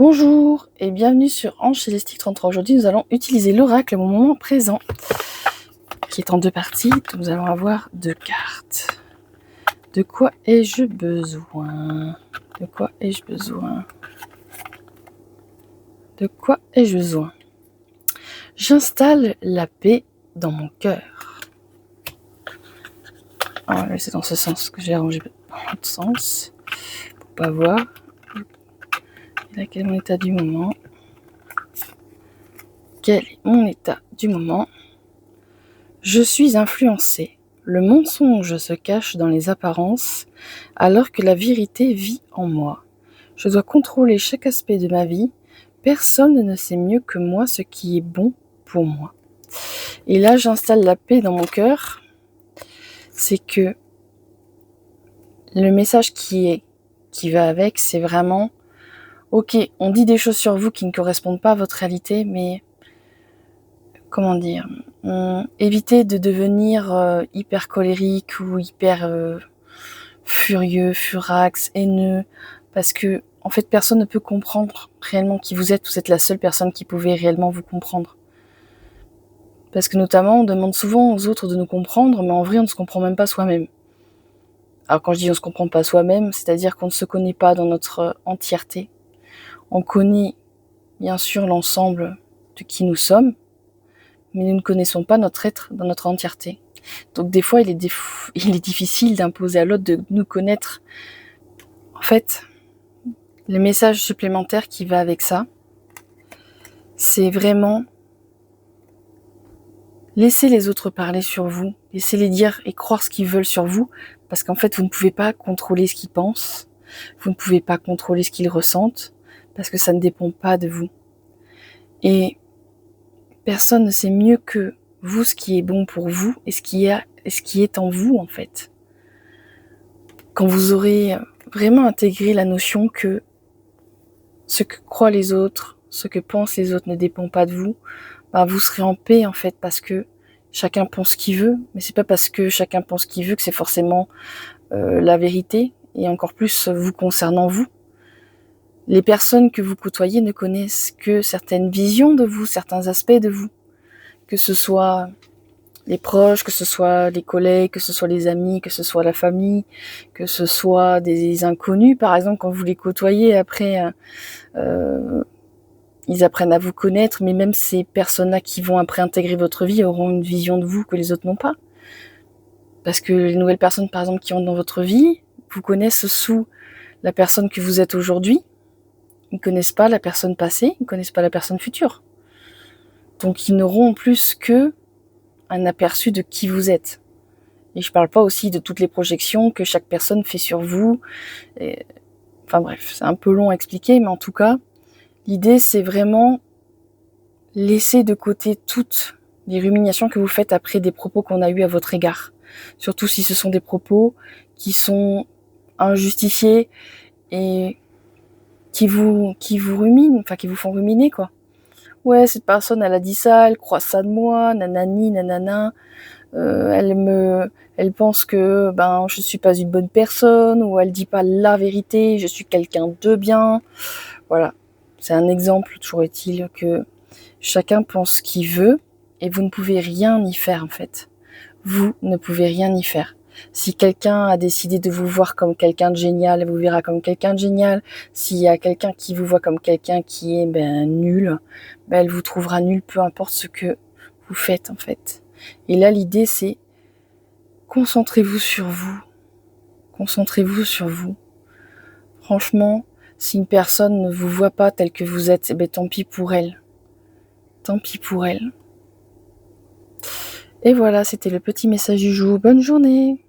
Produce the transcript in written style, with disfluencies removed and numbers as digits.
Bonjour et bienvenue sur Ange Célestique 33. Aujourd'hui, nous allons utiliser l'oracle au moment présent, qui est en deux parties. Donc, nous allons avoir deux cartes. De quoi ai-je besoin? De quoi ai-je besoin? De quoi ai-je besoin? J'installe la paix dans mon cœur. Ah, c'est dans ce sens que j'ai arrangé dans l'autre sens. Pour pas voir. Quel est mon état du moment? Quel est mon état du moment? Je suis influencé. Le mensonge se cache dans les apparences, alors que la vérité vit en moi. Je dois contrôler chaque aspect de ma vie. Personne ne sait mieux que moi ce qui est bon pour moi. Et là, j'installe la paix dans mon cœur. C'est que le message qui va avec, c'est vraiment ok, on dit des choses sur vous qui ne correspondent pas à votre réalité, mais comment dire, évitez de devenir hyper colérique ou hyper furieux, furax, haineux, parce que en fait personne ne peut comprendre réellement qui vous êtes la seule personne qui pouvait réellement vous comprendre. Parce que notamment on demande souvent aux autres de nous comprendre, mais en vrai on ne se comprend même pas soi-même. Alors quand je dis on ne se comprend pas soi-même, c'est-à-dire qu'on ne se connaît pas dans notre entièreté. On connaît bien sûr l'ensemble de qui nous sommes, mais nous ne connaissons pas notre être dans notre entièreté. Donc des fois, il est difficile d'imposer à l'autre de nous connaître. En fait, le message supplémentaire qui va avec ça, c'est vraiment laisser les autres parler sur vous, laissez-les dire et croire ce qu'ils veulent sur vous, parce qu'en fait, vous ne pouvez pas contrôler ce qu'ils pensent, vous ne pouvez pas contrôler ce qu'ils ressentent, parce que ça ne dépend pas de vous. Et personne ne sait mieux que vous ce qui est bon pour vous et ce qui est en vous, en fait. Quand vous aurez vraiment intégré la notion que ce que croient les autres, ce que pensent les autres ne dépend pas de vous, vous serez en paix, en fait, parce que chacun pense ce qu'il veut, mais c'est pas parce que chacun pense ce qu'il veut que c'est forcément la vérité, et encore plus vous concernant vous. Les personnes que vous côtoyez ne connaissent que certaines visions de vous, certains aspects de vous, que ce soit les proches, que ce soit les collègues, que ce soit les amis, que ce soit la famille, que ce soit des inconnus, par exemple, quand vous les côtoyez, après, ils apprennent à vous connaître, mais même ces personnes-là qui vont après intégrer votre vie auront une vision de vous que les autres n'ont pas. Parce que les nouvelles personnes, par exemple, qui entrent dans votre vie, vous connaissent sous la personne que vous êtes aujourd'hui. Ils ne connaissent pas la personne passée, ils ne connaissent pas la personne future. Donc ils n'auront plus que un aperçu de qui vous êtes. Et je parle pas aussi de toutes les projections que chaque personne fait sur vous. Enfin bref, c'est un peu long à expliquer, mais en tout cas, l'idée c'est vraiment laisser de côté toutes les ruminations que vous faites après des propos qu'on a eus à votre égard. Surtout si ce sont des propos qui sont injustifiés et qui vous ruminent, enfin qui vous font ruminer, quoi. Ouais, cette personne elle a dit ça, elle croit ça de moi, nanani, nanana. Elle pense que je suis pas une bonne personne, ou elle dit pas la vérité, je suis quelqu'un de bien. Voilà, c'est un exemple, toujours est-il que chacun pense ce qu'il veut et vous ne pouvez rien y faire en fait. Vous ne pouvez rien y faire. Si quelqu'un a décidé de vous voir comme quelqu'un de génial, elle vous verra comme quelqu'un de génial. S'il y a quelqu'un qui vous voit comme quelqu'un qui est nul, elle vous trouvera nul, peu importe ce que vous faites en fait. Et là, l'idée c'est concentrez-vous sur vous. Concentrez-vous sur vous. Franchement, si une personne ne vous voit pas tel que vous êtes, tant pis pour elle. Tant pis pour elle. Et voilà, c'était le petit message du jour. Bonne journée!